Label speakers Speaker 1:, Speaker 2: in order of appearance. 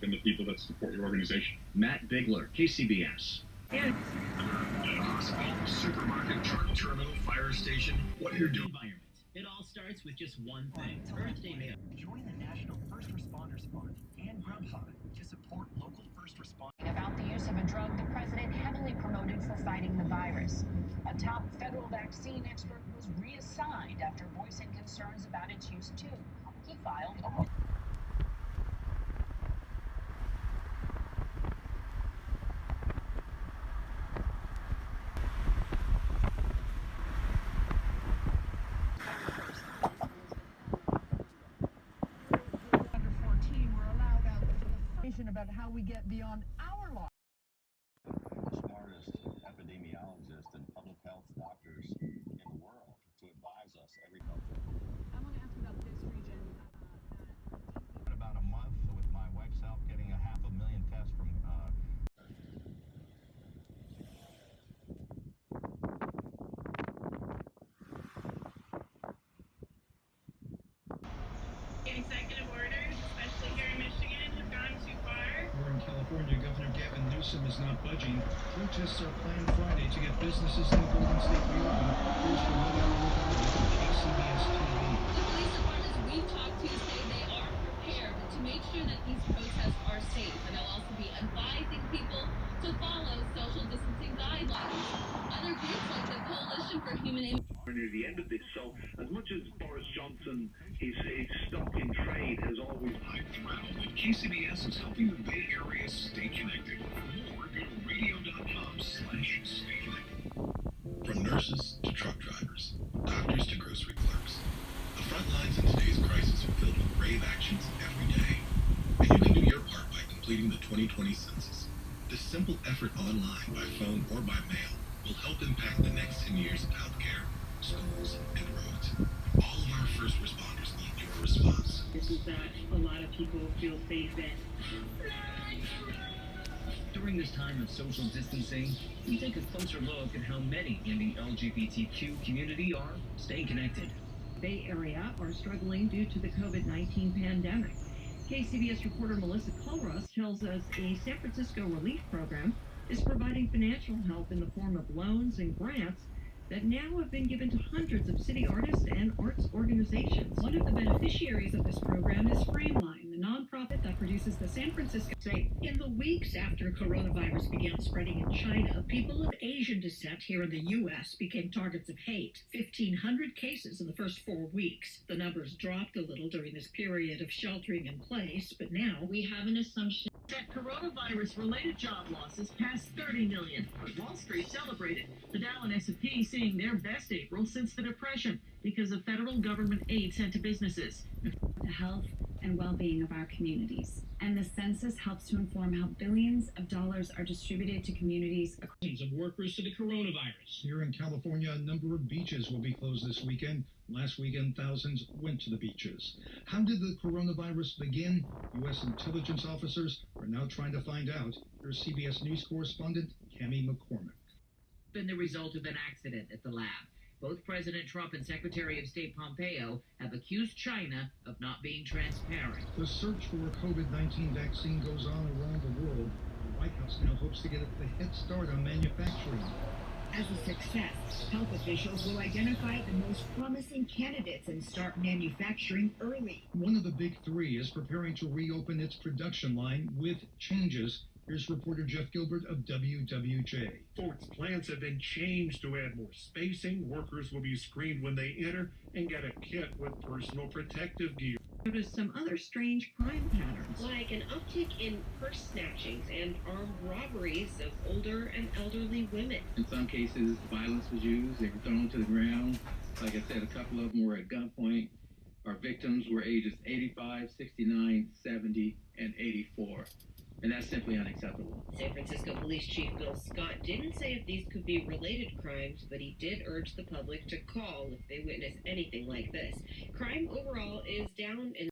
Speaker 1: and the people that support your organization.
Speaker 2: Matt Bigler, KCBS.
Speaker 3: And hospital, supermarket, truck terminal, fire station, what you're doing.
Speaker 2: Environment. It all starts with just one thing. Earth Day Mail.
Speaker 4: Join the National First Responders Fund and Grubhub to support local first responders.
Speaker 5: About the use of a drug the president heavily promoted for fighting the virus. A top federal vaccine expert was reassigned after voicing concerns about its use too. He filed a
Speaker 6: about how we get beyond our law.
Speaker 7: The smartest epidemiologists and public health doctors in the world to advise us every month.
Speaker 8: I want to ask about this region.
Speaker 7: In about a month, with my wife's help, getting 500,000 tests from.
Speaker 9: Executive orders, especially here in Michigan, have gone too far.
Speaker 10: Over in California, Governor Gavin Newsom is not budging. Protests are planned Friday to get businesses in the Golden State reopened. Here's from KCBS TV.
Speaker 11: The police departments we've talked to say they are prepared to make sure that these protests are safe, and they'll also be advising people to follow social distancing guidelines. Other groups like the Coalition for Human
Speaker 12: We're near the end of this, so as much as Boris Johnson is stuck in trade, has always.
Speaker 3: I'm thrilled that KCBS is helping the Bay Area stay connected. For more, go to radio.com/stay connected.
Speaker 13: From nurses to truck drivers, doctors to grocery clerks, the front lines in today's crisis are filled with brave actions every day. And you can do your part by completing the 2020 census. This simple effort online, by phone, or by mail will help impact the next 10 years of healthcare, schools, and roads. All of our first responders need your response.
Speaker 9: This is that a lot of people feel safe in.
Speaker 2: During this time of social distancing, we take a closer look at how many in the LGBTQ community are staying connected.
Speaker 6: Bay Area are struggling due to the COVID-19 pandemic. KCBS reporter Melissa Culross tells us a San Francisco relief program is providing financial help in the form of loans and grants that now have been given to hundreds of city artists and arts organizations.
Speaker 8: One of the beneficiaries of this program is Frameline, the nonprofit that produces the San Francisco.
Speaker 14: In the weeks after coronavirus began spreading in China, people of Asian descent here in the U.S. became targets of hate. 1,500 cases in the first 4 weeks. The numbers dropped a little during this period of sheltering in place, but now
Speaker 11: we have an assumption
Speaker 6: that coronavirus-related job losses passed 30 million. But Wall Street celebrated. The Dow and S&P seeing their best April since the Depression because of federal government aid sent to businesses.
Speaker 8: The health and well-being of our communities. And the census helps to inform how billions of dollars are distributed to communities.
Speaker 10: Of workers to the coronavirus. Here in California, a number of beaches will be closed this weekend. Last weekend, thousands went to the beaches. How did the coronavirus begin? U.S. intelligence officers are now trying to find out. Here's CBS News correspondent Cami McCormick.
Speaker 15: Been the result of an accident at the lab. Both President Trump and Secretary of State Pompeo have accused China of not being transparent.
Speaker 10: The search for a COVID-19 vaccine goes on around the world. The White House now hopes to get the head start on manufacturing.
Speaker 14: as a success, health officials will identify the most promising candidates and start manufacturing early.
Speaker 10: One of the big three is preparing to reopen its production line with changes. Here's reporter Jeff Gilbert of WWJ.
Speaker 16: Ford's plans have been changed to add more spacing. Workers will be screened when they enter and get a kit with personal protective gear.
Speaker 6: Notice some other strange crime patterns,
Speaker 17: like an uptick in purse snatchings and armed robberies of older and elderly women.
Speaker 18: In some cases, violence was used. They were thrown to the ground. Like I said, a couple of them were at gunpoint. Our victims were ages 85, 69, 70, and 84. And that's simply unacceptable.
Speaker 17: San Francisco Police Chief Bill Scott didn't say if these could be related crimes, but he did urge the public to call if they witness anything like this. Crime overall is down in